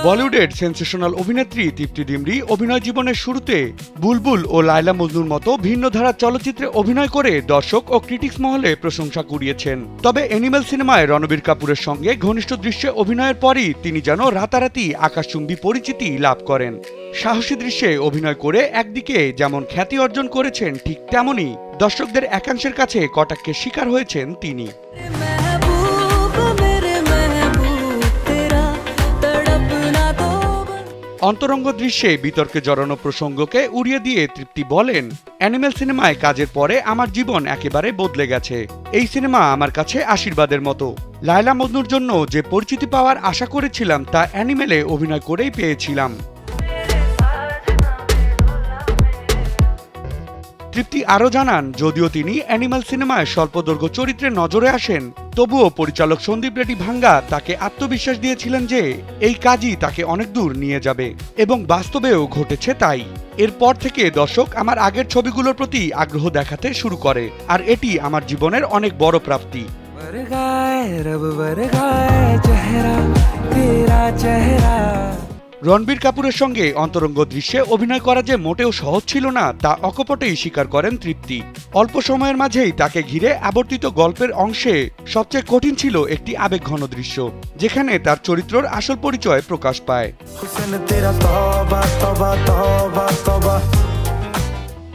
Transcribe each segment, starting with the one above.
বলিউডের সেন্সেশনাল অভিনেত্রী তৃপ্তি ডিমরি অভিনয় জীবনের শুরুতে বুলবুল ও লায়লা মজনুর মতো ভিন্ন ধারার চলচ্চিত্রে অভিনয় করে দর্শক ও ক্রিটিক্স মহলে প্রশংসা কুড়িয়েছেন। তবে অ্যানিমেল সিনেমায় রণবীর কাপুরের সঙ্গে ঘনিষ্ঠ দৃশ্যে অভিনয়ের পরই তিনি যেন রাতারাতি আকাশচুম্বী পরিচিতি লাভ করেন। সাহসী দৃশ্যে অভিনয় করে একদিকে যেমন খ্যাতি অর্জন করেছেন, ঠিক তেমনই দর্শকদের একাংশের কাছে কটাক্ষের শিকার হয়েছেন তিনি। অন্তরঙ্গ দৃশ্যে বিতর্কে জড়ানো প্রসঙ্গকে উড়িয়ে দিয়ে তৃপ্তি বলেন, অ্যানিমেল সিনেমায় কাজের পরে আমার জীবন একেবারে বদলে গেছে। এই সিনেমা আমার কাছে আশীর্বাদের মতো। লায়লা মজনুর জন্য যে পরিচিতি পাওয়ার আশা করেছিলাম তা অ্যানিমেলে অভিনয় করেই পেয়েছিলাম। তৃপ্তি আরও জানান, যদিও তিনি অ্যানিমাল সিনেমায় স্বল্পদৈর্ঘ্য চরিত্রে নজরে আসেন, তবুও পরিচালক সন্দীপ রেড্ডি ভাঙ্গা তাকে আত্মবিশ্বাস দিয়েছিলেন যে এই কাজই তাকে অনেক দূর নিয়ে যাবে, এবং বাস্তবেও ঘটেছে তাই। এরপর থেকে দর্শক আমার আগের ছবিগুলোর প্রতি আগ্রহ দেখাতে শুরু করে, আর এটি আমার জীবনের অনেক বড় প্রাপ্তি। রণবীর কাপুরের সঙ্গে অন্তরঙ্গ দৃশ্যে অভিনয় করা যে মোটেও সহজ ছিল না তা অকপটেই স্বীকার করেন তৃপ্তি। অল্প সময়ের মাঝেই তাকে ঘিরে আবর্তিত গল্পের অংশে সবচেয়ে কঠিন ছিল একটি আবেগঘন দৃশ্য, যেখানে তার চরিত্রের আসল পরিচয় প্রকাশ পায়।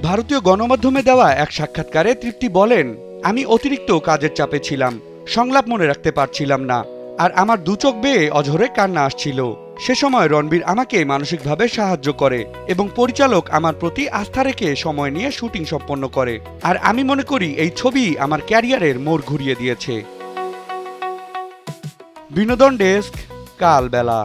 ভারতীয় গণমাধ্যমে দেওয়া এক সাক্ষাৎকারে তৃপ্তি বলেন, আমি অতিরিক্ত কাজের চাপে ছিলাম, সংলাপ মনে রাখতে পারছিলাম না, আর আমার দু চোখ বেয়ে অঝরে কান্না আসছিল। সে সময় রণবীর আমাকে মানসিকভাবে সাহায্য করে এবং পরিচালক আমার প্রতি আস্থা রেখে সময় নিয়ে শুটিং সম্পন্ন করে, আর আমি মনে করি এই ছবি আমার ক্যারিয়ারের মোড় ঘুরিয়ে দিয়েছে। বিনোদন ডেস্ক, কালবেলা।